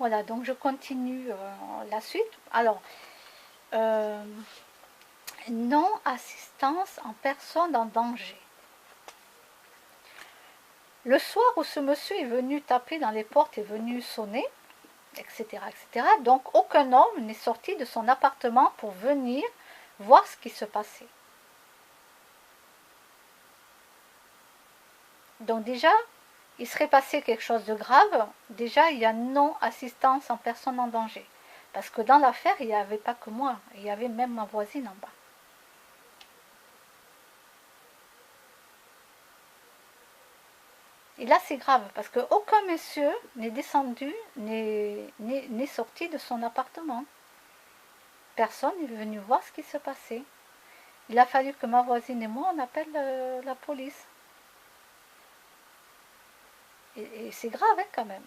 Voilà, donc je continue la suite. Alors, non-assistance en personne en danger. Le soir où ce monsieur est venu taper dans les portes, est venu sonner, etc., etc., donc aucun homme n'est sorti de son appartement pour venir voir ce qui se passait. Donc déjà, il serait passé quelque chose de grave. Déjà, il y a non-assistance en personne en danger. Parce que dans l'affaire, il n'y avait pas que moi, il y avait même ma voisine en bas. Et là, c'est grave, parce qu'aucun monsieur n'est descendu, n'est sorti de son appartement. Personne n'est venu voir ce qui se passait. Il a fallu que ma voisine et moi, on appelle la police. Et c'est grave, hein, quand même.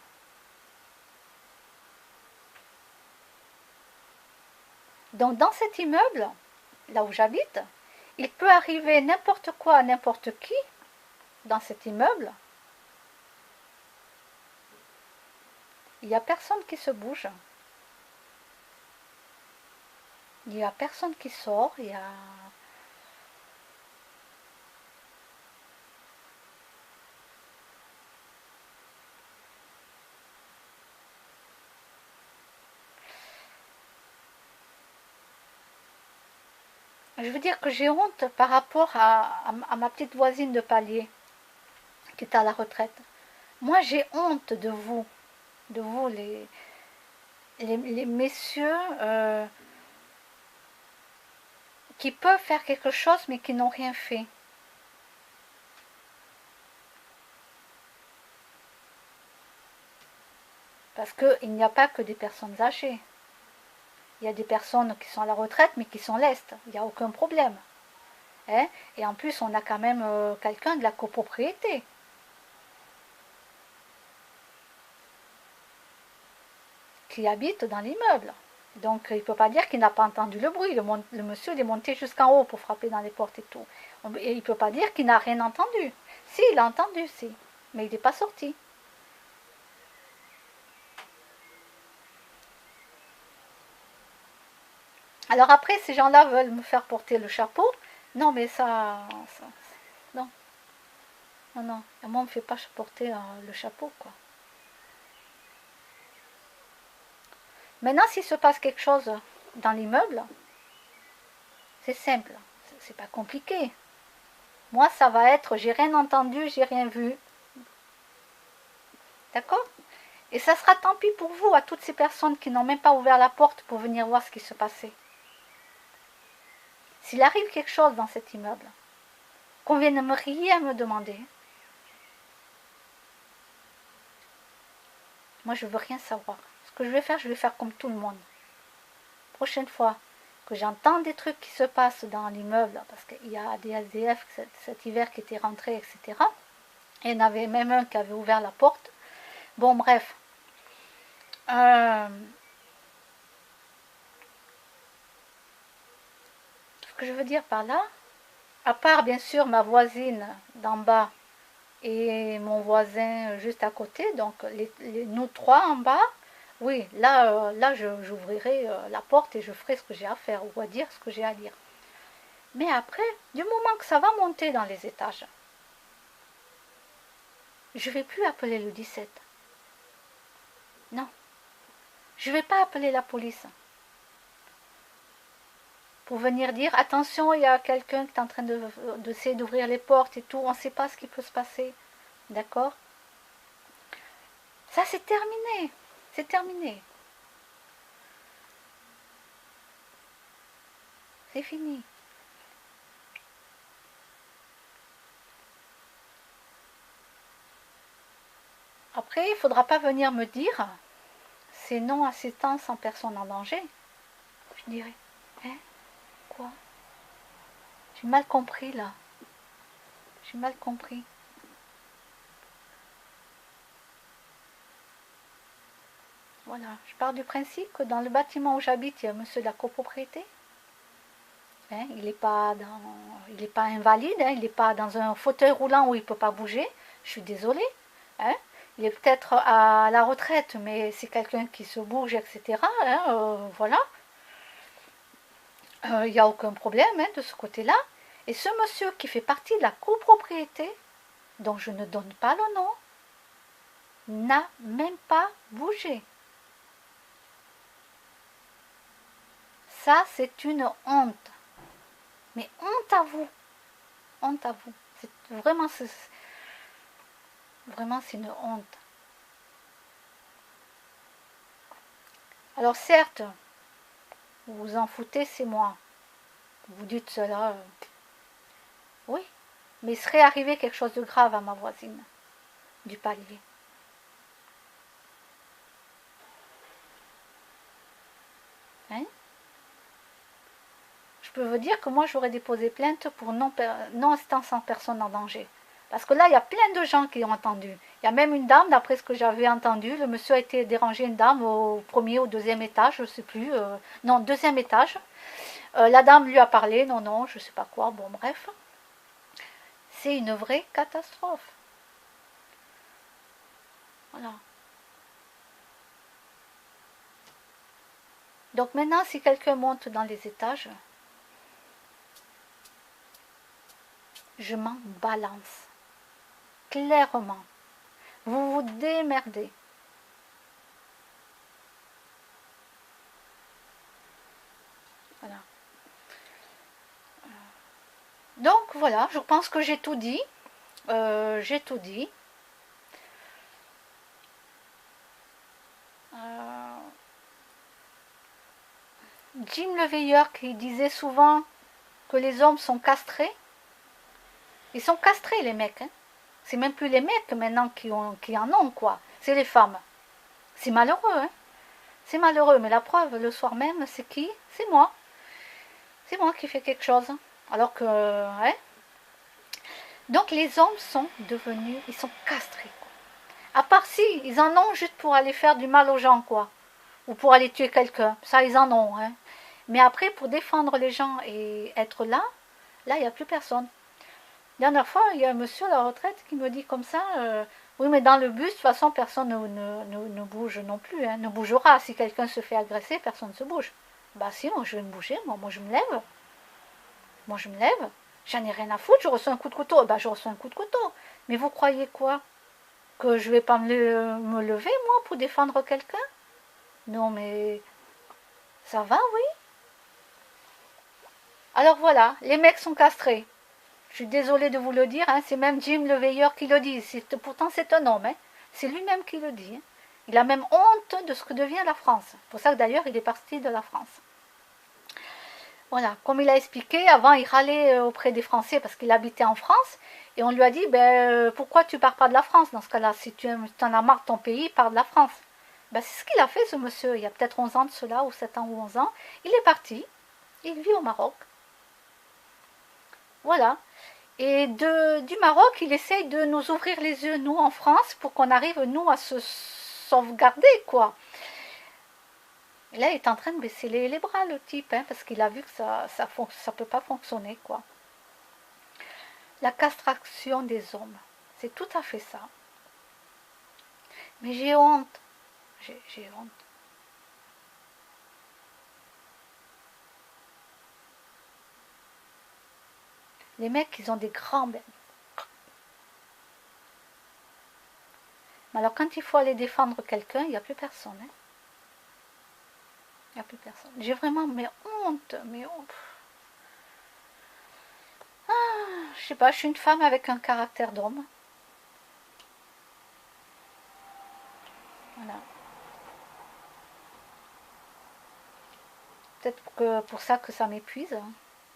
Donc, dans cet immeuble, là où j'habite, il peut arriver n'importe quoi à n'importe qui dans cet immeuble. Il n'y a personne qui se bouge. Il n'y a personne qui sort. Il y a... Je veux dire que j'ai honte par rapport à ma petite voisine de palier qui est à la retraite. Moi, j'ai honte de vous les messieurs qui peuvent faire quelque chose mais qui n'ont rien fait. Parce qu'il n'y a pas que des personnes âgées. Il y a des personnes qui sont à la retraite mais qui sont lestes. Il n'y a aucun problème. Hein? Et en plus, on a quand même quelqu'un de la copropriété. Qui habite dans l'immeuble. Donc il ne peut pas dire qu'il n'a pas entendu le bruit. Le monsieur il est monté jusqu'en haut pour frapper dans les portes et tout. Et il ne peut pas dire qu'il n'a rien entendu. Si, il a entendu, si. Mais il n'est pas sorti. Alors après, ces gens-là veulent me faire porter le chapeau. Non, mais non. Non, non. Et moi, on ne me fait pas porter le chapeau, quoi. Maintenant, s'il se passe quelque chose dans l'immeuble, c'est simple. C'est pas compliqué. Moi, ça va être, j'ai rien entendu, j'ai rien vu. D'accord? Et ça sera tant pis pour vous, à toutes ces personnes qui n'ont même pas ouvert la porte pour venir voir ce qui se passait. S'il arrive quelque chose dans cet immeuble, qu'on vienne me rien me demander, moi je veux rien savoir. Ce que je vais faire comme tout le monde. Prochaine fois que j'entends des trucs qui se passent dans l'immeuble, parce qu'il y a des SDF cet hiver qui étaient rentrés, etc. Et il y en avait même un qui avait ouvert la porte. Bon, bref. Ce que je veux dire par là, à part bien sûr ma voisine d'en bas et mon voisin juste à côté, donc nous trois en bas, oui, là j'ouvrirai la porte et je ferai ce que j'ai à faire ou à dire ce que j'ai à dire. Mais après, du moment que ça va monter dans les étages, je ne vais plus appeler le 17. Non, je ne vais pas appeler la police pour venir dire attention, il y a quelqu'un qui est en train d'essayer d'ouvrir les portes et tout, on ne sait pas ce qui peut se passer. D'accord? Ça, c'est terminé. C'est terminé. C'est fini. Après, il ne faudra pas venir me dire c'est non-assistance en personne en danger. Je dirais, hein? Quoi? J'ai mal compris là. J'ai mal compris. Voilà, je pars du principe que dans le bâtiment où j'habite, il y a monsieur de la copropriété. Hein, il n'est pas invalide, hein, il n'est pas dans un fauteuil roulant où il ne peut pas bouger. Je suis désolée. Hein. il est peut-être à la retraite, mais c'est quelqu'un qui se bouge, etc. Hein, voilà. Il n'y a aucun problème hein, de ce côté-là. Et ce monsieur qui fait partie de la copropriété, dont je ne donne pas le nom, n'a même pas bougé. Ça, c'est une honte. Mais honte à vous. Honte à vous. Vraiment, c'est une honte. Alors certes, vous vous en foutez, c'est moi. Vous dites cela, oui. Mais il serait arrivé quelque chose de grave à ma voisine du palier. Hein? Je peux vous dire que moi j'aurais déposé plainte pour non-assistance en personne en danger. Parce que là, il y a plein de gens qui ont entendu. Il y a même une dame, d'après ce que j'avais entendu, le monsieur a été dérangé, une dame, au premier ou deuxième étage, je ne sais plus. Non, deuxième étage. La dame lui a parlé, non, non, je ne sais pas quoi, bon, bref. C'est une vraie catastrophe. Voilà. Donc maintenant, si quelqu'un monte dans les étages, je m'en balance. Clairement. Vous vous démerdez. Voilà. Donc voilà, je pense que j'ai tout dit. J'ai tout dit. Jim le Veilleur qui disait souvent que les hommes sont castrés. Ils sont castrés les mecs. Hein. C'est même plus les mecs maintenant qui en ont quoi. C'est les femmes. C'est malheureux. Hein. C'est malheureux. Mais la preuve, le soir même, c'est qui? C'est moi. C'est moi qui fais quelque chose. Alors que... Hein. Donc les hommes sont devenus... Ils sont castrés. Quoi. À part si, ils en ont juste pour aller faire du mal aux gens quoi. Ou pour aller tuer quelqu'un. Ça, ils en ont. Hein. Mais après, pour défendre les gens et être là, il n'y a plus personne. La dernière fois, il y a un monsieur à la retraite qui me dit comme ça, oui, mais dans le bus, de toute façon, personne ne bouge non plus, hein, ne bougera. Si quelqu'un se fait agresser, personne ne se bouge. Bah si, moi je vais me bouger, moi je me lève. Moi je me lève, j'en ai rien à foutre, je reçois un coup de couteau, bah je reçois un coup de couteau. Mais vous croyez quoi? Que je vais pas me lever, moi, pour défendre quelqu'un? Non, mais ça va, oui. Alors voilà, les mecs sont castrés. Je suis désolée de vous le dire, hein, c'est même Jim le Veilleur qui le dit. Pourtant, c'est un homme. Hein. C'est lui-même qui le dit. Hein. Il a même honte de ce que devient la France. C'est pour ça que d'ailleurs, il est parti de la France. Voilà, comme il a expliqué, avant, il râlait auprès des Français parce qu'il habitait en France. Et on lui a dit, ben, pourquoi tu pars pas de la France dans ce cas-là? Si tu en as marre de ton pays, pars de la France. Ben, c'est ce qu'il a fait, ce monsieur. Il y a peut-être 11 ans de cela, ou 7 ans ou 11 ans. Il est parti. Il vit au Maroc. Voilà. Et du Maroc, il essaye de nous ouvrir les yeux, nous, en France, pour qu'on arrive, nous, à se sauvegarder, quoi. Et là, il est en train de baisser les bras, le type, hein, parce qu'il a vu que ça peut pas fonctionner, quoi. La castration des hommes, c'est tout à fait ça. Mais j'ai honte. J'ai honte. Les mecs, ils ont des grands... Mais alors, quand il faut aller défendre quelqu'un, il n'y a plus personne. Hein. Il n'y a plus personne. J'ai vraiment mais honte. Mais honte. Je sais pas, je suis une femme avec un caractère d'homme. Voilà. Peut-être que pour ça que ça m'épuise.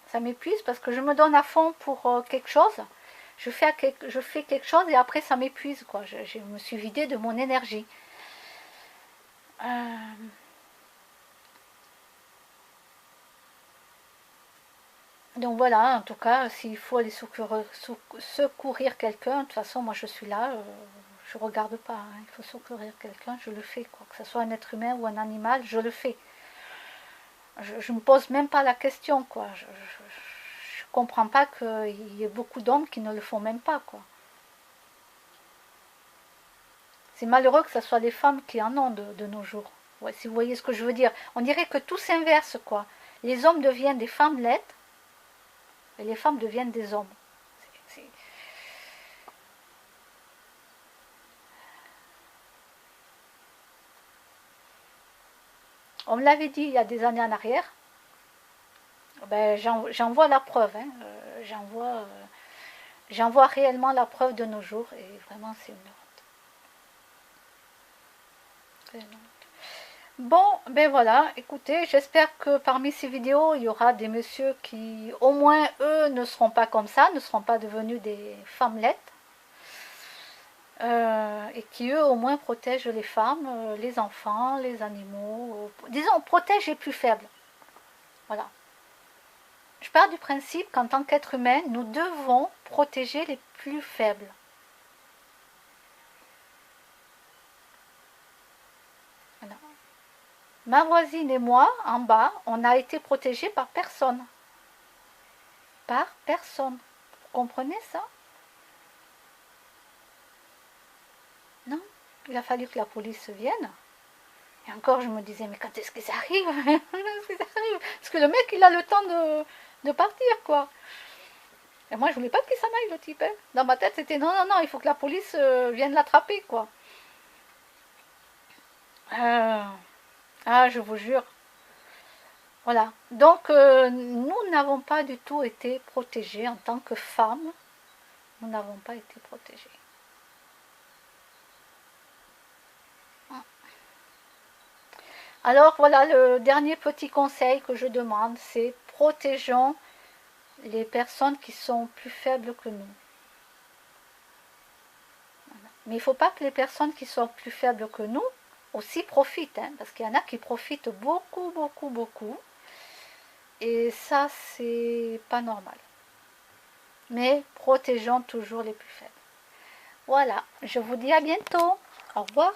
Ça m'épuise parce que je me donne à fond pour quelque chose. Je fais quelque chose et après ça m'épuise. Quoi. Je me suis vidée de mon énergie. Donc voilà, en tout cas, s'il faut aller secourir quelqu'un, de toute façon, moi je suis là, je ne regarde pas. Hein. Il faut secourir quelqu'un, je le fais. Quoi. Que ce soit un être humain ou un animal, je le fais. Je ne me pose même pas la question. Quoi. Je ne comprends pas qu'il y ait beaucoup d'hommes qui ne le font même pas. Quoi. C'est malheureux que ce soit les femmes qui en ont de nos jours. Ouais, si vous voyez ce que je veux dire. On dirait que tout s'inverse, quoi. Les hommes deviennent des femmelettes et les femmes deviennent des hommes. On me l'avait dit il y a des années en arrière. Ben, j'en vois la preuve. Hein. J'en vois réellement la preuve de nos jours. Et vraiment, c'est une honte. Bon, ben voilà, écoutez, j'espère que parmi ces vidéos, il y aura des messieurs qui, au moins, eux, ne seront pas comme ça, ne seront pas devenus des femmelettes, et qui, eux, au moins, protègent les femmes, les enfants, les animaux, disons, protègent les plus faibles. Voilà. Je pars du principe qu'en tant qu'être humain, nous devons protéger les plus faibles. Voilà. Ma voisine et moi, en bas, on a été protégés par personne. Par personne. Vous comprenez ça? Non, il a fallu que la police vienne. Et encore, je me disais, mais quand est-ce que ça arrive? Parce que le mec, il a le temps de partir, quoi. Et moi, je voulais pas qu'il s'en aille, le type. Hein. Dans ma tête, c'était non, non, non, il faut que la police vienne l'attraper, quoi. Ah, je vous jure. Voilà. Donc, nous n'avons pas du tout été protégés en tant que femmes. Nous n'avons pas été protégés. Alors, voilà, le dernier petit conseil que je demande, c'est protégeons les personnes qui sont plus faibles que nous. Voilà. Mais il ne faut pas que les personnes qui sont plus faibles que nous aussi profitent, hein, parce qu'il y en a qui profitent beaucoup, beaucoup, beaucoup. Et ça, c'est pas normal. Mais protégeons toujours les plus faibles. Voilà, je vous dis à bientôt. Au revoir.